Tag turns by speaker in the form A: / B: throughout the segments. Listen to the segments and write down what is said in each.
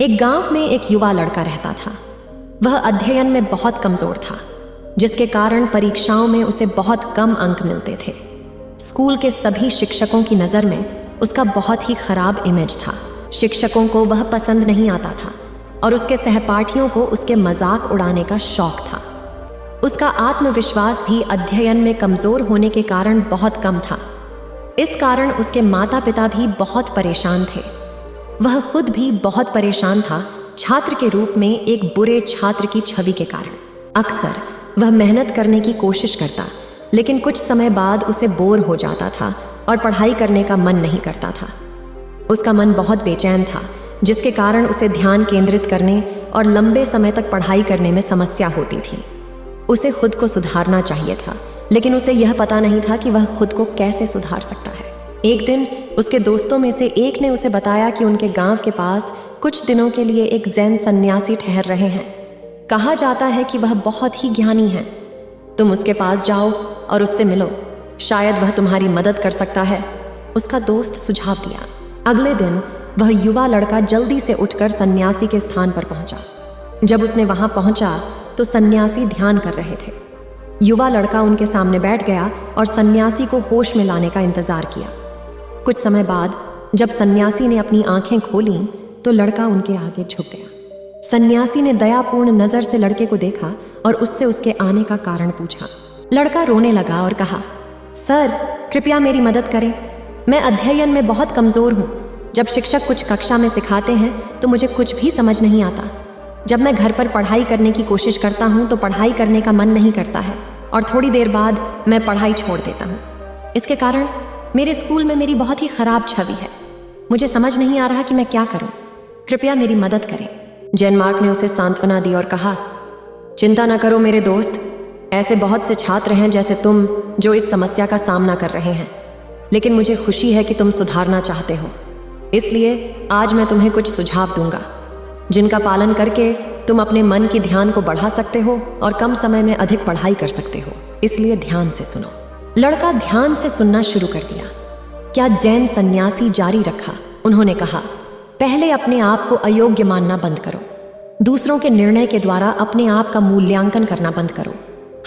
A: एक गांव में एक युवा लड़का रहता था। वह अध्ययन में बहुत कमजोर था, जिसके कारण परीक्षाओं में उसे बहुत कम अंक मिलते थे। स्कूल के सभी शिक्षकों की नज़र में उसका बहुत ही खराब इमेज था। शिक्षकों को वह पसंद नहीं आता था और उसके सहपाठियों को उसके मजाक उड़ाने का शौक था। उसका आत्मविश्वास भी अध्ययन में कमजोर होने के कारण बहुत कम था। इस कारण उसके माता पिता भी बहुत परेशान थे। वह खुद भी बहुत परेशान था छात्र के रूप में एक बुरे छात्र की छवि के कारण। अक्सर वह मेहनत करने की कोशिश करता, लेकिन कुछ समय बाद उसे बोर हो जाता था और पढ़ाई करने का मन नहीं करता था। उसका मन बहुत बेचैन था, जिसके कारण उसे ध्यान केंद्रित करने और लंबे समय तक पढ़ाई करने में समस्या होती थी। उसे खुद को सुधारना चाहिए था, लेकिन उसे यह पता नहीं था कि वह खुद को कैसे सुधार सकता है। एक दिन उसके दोस्तों में से एक ने उसे बताया कि उनके गांव के पास कुछ दिनों के लिए एक जैन सन्यासी ठहर रहे हैं। कहा जाता है कि वह बहुत ही ज्ञानी है। तुम उसके पास जाओ और उससे मिलो, शायद वह तुम्हारी मदद कर सकता है, उसका दोस्त सुझाव दिया। अगले दिन वह युवा लड़का जल्दी से उठकर सन्यासी के स्थान पर पहुंचा। जब उसने वहां पहुंचा तो सन्यासी ध्यान कर रहे थे। युवा लड़का उनके सामने बैठ गया और सन्यासी को होश में लाने का इंतजार किया। कुछ समय बाद जब सन्यासी ने अपनी आंखें खोलीं तो लड़का उनके आगे झुक गया। सन्यासी ने दयापूर्ण नजर से लड़के को देखा और उससे उसके आने का कारण पूछा। लड़का रोने लगा और कहा, सर कृपया मेरी मदद करें, मैं अध्ययन में बहुत कमजोर हूँ। जब शिक्षक कुछ कक्षा में सिखाते हैं तो मुझे कुछ भी समझ नहीं आता। जब मैं घर पर पढ़ाई करने की कोशिश करता हूँ तो पढ़ाई करने का मन नहीं करता है और थोड़ी देर बाद मैं पढ़ाई छोड़ देता हूँ। इसके कारण मेरे स्कूल में मेरी बहुत ही खराब छवि है। मुझे समझ नहीं आ रहा कि मैं क्या करूँ, कृपया मेरी मदद करें। जैन मार्क ने उसे सांत्वना दी और कहा, चिंता न करो मेरे दोस्त, ऐसे बहुत से छात्र हैं जैसे तुम जो इस समस्या का सामना कर रहे हैं, लेकिन मुझे खुशी है कि तुम सुधारना चाहते हो। इसलिए आज मैं तुम्हें कुछ सुझाव दूंगा जिनका पालन करके तुम अपने मन की ध्यान को बढ़ा सकते हो और कम समय में अधिक पढ़ाई कर सकते हो। इसलिए ध्यान से सुनो। लड़का ध्यान से सुनना शुरू कर दिया। क्या जैन सन्यासी जारी रखा। उन्होंने कहा, पहले अपने आप को अयोग्य मानना बंद करो। दूसरों के निर्णय के द्वारा अपने आप का मूल्यांकन करना बंद करो।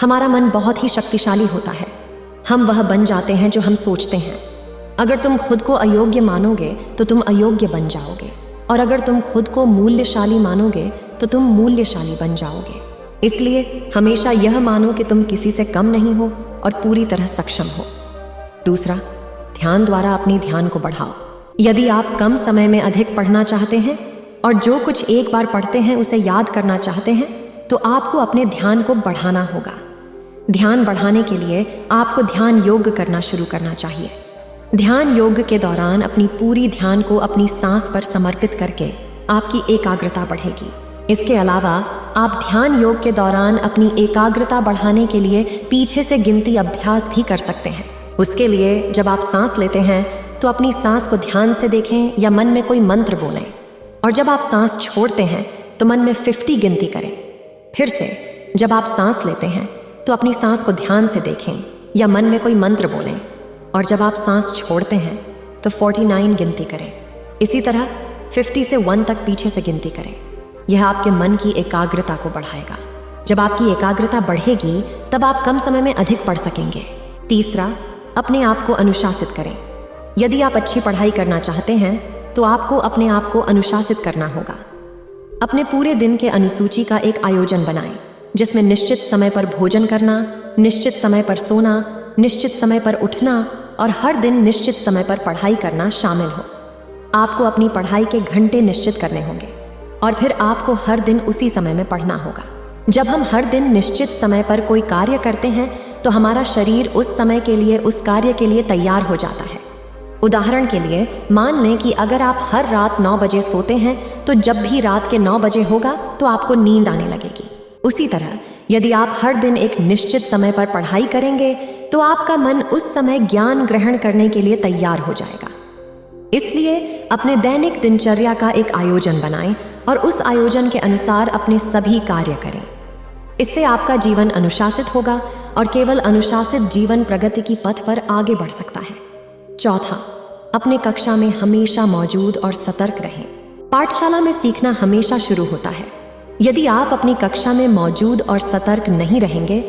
A: हमारा मन बहुत ही शक्तिशाली होता है। हम वह बन जाते हैं जो हम सोचते हैं। अगर तुम खुद को अयोग्य मानोगे तो तुम अयोग्य बन जाओगे, और अगर तुम खुद को मूल्यशाली मानोगे तो तुम मूल्यशाली बन जाओगे। इसलिए हमेशा यह मानो कि तुम किसी से कम नहीं हो और पूरी तरह सक्षम हो। दूसरा, ध्यान द्वारा अपनी ध्यान को बढ़ाओ। यदि आप कम समय में अधिक पढ़ना चाहते हैं और जो कुछ एक बार पढ़ते हैं उसे याद करना चाहते हैं, तो आपको अपने ध्यान को बढ़ाना होगा। ध्यान बढ़ाने के लिए आपको ध्यान योग करना शुरू करना चाहिए। ध्यान योग के दौरान अपनी पूरी ध्यान को अपनी सांस पर समर्पित करके आपकी एकाग्रता बढ़ेगी। इसके अलावा आप ध्यान योग के दौरान अपनी एकाग्रता बढ़ाने के लिए पीछे से गिनती अभ्यास भी कर सकते हैं। उसके लिए जब आप सांस लेते हैं तो अपनी सांस को ध्यान से देखें या मन में कोई मंत्र बोलें, और जब आप सांस छोड़ते हैं तो मन में 50 गिनती करें। फिर से जब आप सांस लेते हैं तो अपनी सांस को ध्यान से देखें या मन में कोई मंत्र बोलें, और जब आप सांस छोड़ते हैं तो 49 गिनती करें। इसी तरह 50 से 1 तक पीछे से गिनती करें। यह आपके मन की एकाग्रता को बढ़ाएगा। जब आपकी एकाग्रता बढ़ेगी तब आप कम समय में अधिक पढ़ सकेंगे। तीसरा, अपने आप को अनुशासित करें। यदि आप अच्छी पढ़ाई करना चाहते हैं तो आपको अपने आप को अनुशासित करना होगा। अपने पूरे दिन के अनुसूची का एक आयोजन बनाएं, जिसमें निश्चित समय पर भोजन करना, निश्चित समय पर सोना, निश्चित समय पर उठना और हर दिन निश्चित समय पर पढ़ाई करना शामिल हो। आपको अपनी पढ़ाई के घंटे निश्चित करने होंगे और फिर आपको हर दिन उसी समय में पढ़ना होगा। जब हम हर दिन निश्चित समय पर कोई कार्य करते हैं तो हमारा शरीर उस समय के लिए उस कार्य के लिए तैयार हो जाता है। उदाहरण के लिए मान लें कि अगर आप हर रात 9 बजे सोते हैं तो जब भी रात के 9 बजे होगा तो आपको नींद आने लगेगी। उसी तरह यदि आप हर दिन एक निश्चित समय पर पढ़ाई करेंगे तो आपका मन उस समय ज्ञान ग्रहण करने के लिए तैयार हो जाएगा। इसलिए अपने दैनिक दिनचर्या का एक आयोजन बनाएं और उस आयोजन के अनुसार अपने सभी कार्य करें। इससे आपका जीवन अनुशासित होगा और केवल अनुशासित जीवन प्रगति की पथ पर आगे बढ़ सकता है। चौथा, अपने कक्षा में हमेशा मौजूद और सतर्क रहें। पाठशाला में सीखना हमेशा शुरू होता है। यदि आप अपनी कक्षा में मौजूद और सतर्क नहीं रहेंगे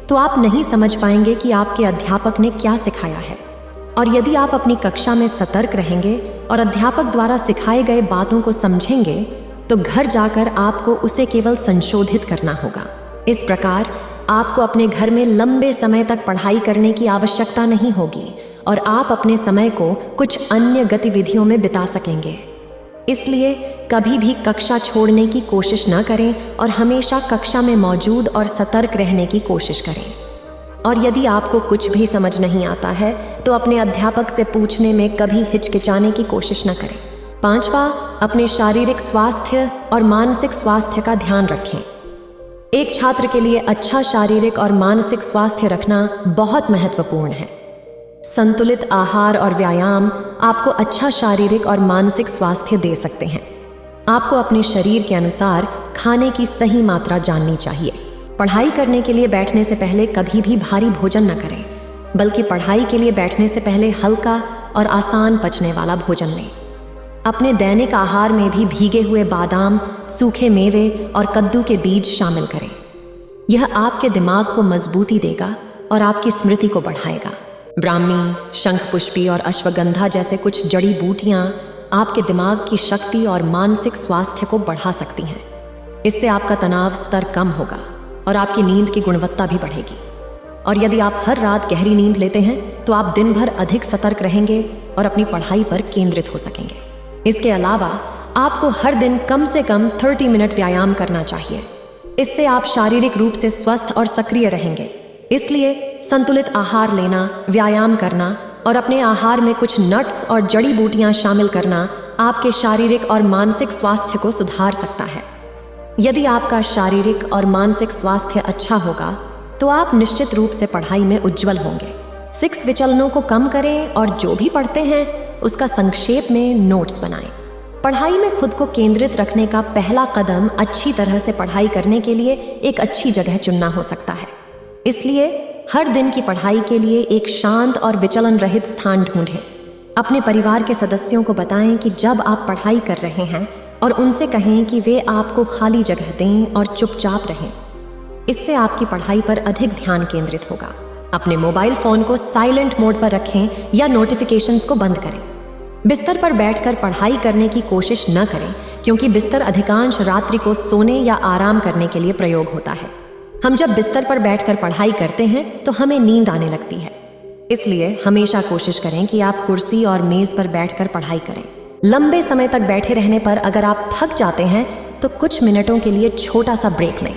A: तो आप नहीं समझ पाएंगे कि आपके अध्यापक ने क्या सिखाया है। और यदि आप अपनी कक्षा में सतर्क रहेंगे और अध्यापक द्वारा सिखाए गए बातों को समझेंगे तो घर जाकर आपको उसे केवल संशोधित करना होगा। इस प्रकार आपको अपने घर में लंबे समय तक पढ़ाई करने की आवश्यकता नहीं होगी और आप अपने समय को कुछ अन्य गतिविधियों में बिता सकेंगे। इसलिए कभी भी कक्षा छोड़ने की कोशिश न करें और हमेशा कक्षा में मौजूद और सतर्क रहने की कोशिश करें। और यदि आपको कुछ भी समझ नहीं आता है तो अपने अध्यापक से पूछने में कभी हिचकिचाने की कोशिश न करें। 5वां, अपने शारीरिक स्वास्थ्य और मानसिक स्वास्थ्य का ध्यान रखें। एक छात्र के लिए अच्छा शारीरिक और मानसिक स्वास्थ्य रखना बहुत महत्वपूर्ण है। संतुलित आहार और व्यायाम आपको अच्छा शारीरिक और मानसिक स्वास्थ्य दे सकते हैं। आपको अपने शरीर के अनुसार खाने की सही मात्रा जाननी चाहिए। पढ़ाई करने के लिए बैठने से पहले कभी भी भारी भोजन न करें, बल्कि पढ़ाई के लिए बैठने से पहले हल्का और आसान पचने वाला भोजन लें। अपने दैनिक आहार में भी भीगे हुए बादाम, सूखे मेवे और कद्दू के बीज शामिल करें। यह आपके दिमाग को मजबूती देगा और आपकी स्मृति को बढ़ाएगा। ब्राह्मी, शंखपुष्पी और अश्वगंधा जैसे कुछ जड़ी बूटियां आपके दिमाग की शक्ति और मानसिक स्वास्थ्य को बढ़ा सकती हैं। इससे आपका तनाव स्तर कम होगा और आपकी नींद की गुणवत्ता भी बढ़ेगी। और यदि आप हर रात गहरी नींद लेते हैं तो आप दिन भर अधिक सतर्क रहेंगे और अपनी पढ़ाई पर केंद्रित हो सकेंगे। इसके अलावा आपको हर दिन कम से कम 30 मिनट व्यायाम करना चाहिए। इससे आप शारीरिक रूप से स्वस्थ और सक्रिय रहेंगे। इसलिए संतुलित आहार लेना, व्यायाम करना और अपने आहार में कुछ नट्स और जड़ी बूटियां शामिल करना आपके शारीरिक और मानसिक स्वास्थ्य को सुधार सकता है। यदि आपका शारीरिक और मानसिक स्वास्थ्य अच्छा होगा तो आप निश्चित रूप से पढ़ाई में उज्जवल होंगे। 6 विचलनों को कम करें और जो भी पढ़ते हैं उसका संक्षेप में नोट्स बनाएं। पढ़ाई में खुद को केंद्रित रखने का पहला कदम अच्छी तरह से पढ़ाई करने के लिए एक अच्छी जगह चुनना हो सकता है। इसलिए हर दिन की पढ़ाई के लिए एक शांत और विचलन रहित स्थान ढूंढें। अपने परिवार के सदस्यों को बताएं कि जब आप पढ़ाई कर रहे हैं और उनसे कहें कि वे आपको खाली जगह दें और चुपचाप रहें। इससे आपकी पढ़ाई पर अधिक ध्यान केंद्रित होगा। अपने मोबाइल फोन को साइलेंट मोड पर रखें या नोटिफिकेशंस को बंद करें। बिस्तर पर बैठकर पढ़ाई करने की कोशिश न करें, क्योंकि बिस्तर अधिकांश रात्रि को सोने या आराम करने के लिए प्रयोग होता है। हम जब बिस्तर पर बैठकर पढ़ाई करते हैं तो हमें नींद आने लगती है। इसलिए हमेशा कोशिश करें कि आप कुर्सी और मेज पर बैठकर पढ़ाई करें। लंबे समय तक बैठे रहने पर अगर आप थक जाते हैं तो कुछ मिनटों के लिए छोटा सा ब्रेक लें।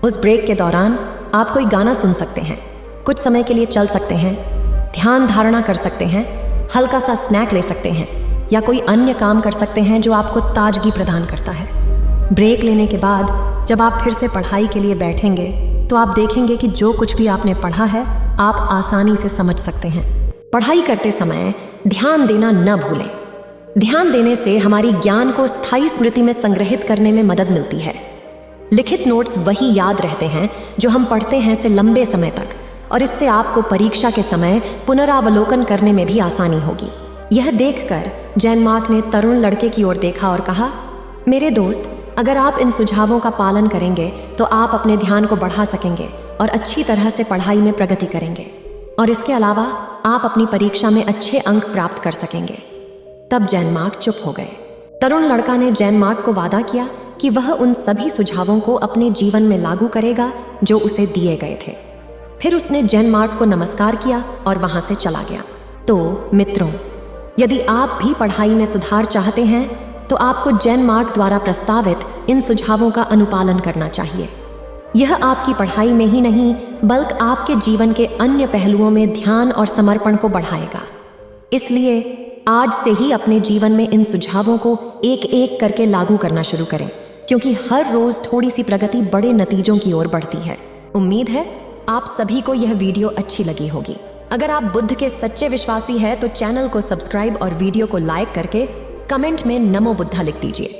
A: उस ब्रेक के दौरान आप कोई गाना सुन सकते हैं, कुछ समय के लिए चल सकते हैं, ध्यान धारणा कर सकते हैं, हल्का सा स्नैक ले सकते हैं या कोई अन्य काम कर सकते हैं जो आपको ताजगी प्रदान करता है। ब्रेक लेने के बाद जब आप फिर से पढ़ाई के लिए बैठेंगे तो आप देखेंगे कि जो कुछ भी आपने पढ़ा है आप आसानी से समझ सकते हैं। पढ़ाई करते समय ध्यान देना न भूलें। ध्यान देने से हमारी ज्ञान को स्थायी स्मृति में संग्रहित करने में मदद मिलती है। लिखित नोट्स वही याद रहते हैं जो हम पढ़ते हैं से लंबे समय तक, और इससे आपको परीक्षा के समय पुनरावलोकन करने में भी आसानी होगी। यह देखकर जैन मार्क ने तरुण लड़के की ओर देखा और कहा, मेरे दोस्त, अगर आप इन सुझावों का पालन करेंगे तो आप अपने ध्यान को बढ़ा सकेंगे और अच्छी तरह से पढ़ाई में प्रगति करेंगे, और इसके अलावा आप अपनी परीक्षा में अच्छे अंक प्राप्त कर सकेंगे। तब जैन मार्क चुप हो गए। तरुण लड़का ने जैन मार्क को वादा किया कि वह उन सभी सुझावों को अपने जीवन में लागू करेगा जो उसे दिए गए थे। फिर उसने जैन मार्क को नमस्कार किया और वहां से चला गया। तो मित्रों, यदि आप भी पढ़ाई में सुधार चाहते हैं तो आपको जैन मार्क द्वारा प्रस्तावित इन सुझावों का अनुपालन करना चाहिए। यह आपकी पढ़ाई में ही नहीं बल्कि आपके जीवन के अन्य पहलुओं में ध्यान और समर्पण को बढ़ाएगा। इसलिए आज से ही अपने जीवन में इन सुझावों को एक एक करके लागू करना शुरू करें, क्योंकि हर रोज थोड़ी सी प्रगति बड़े नतीजों की ओर बढ़ती है। उम्मीद है आप सभी को यह वीडियो अच्छी लगी होगी। अगर आप बुद्ध के सच्चे विश्वासी हैं तो चैनल को सब्सक्राइब और वीडियो को लाइक करके कमेंट में नमो बुद्धा लिख दीजिए।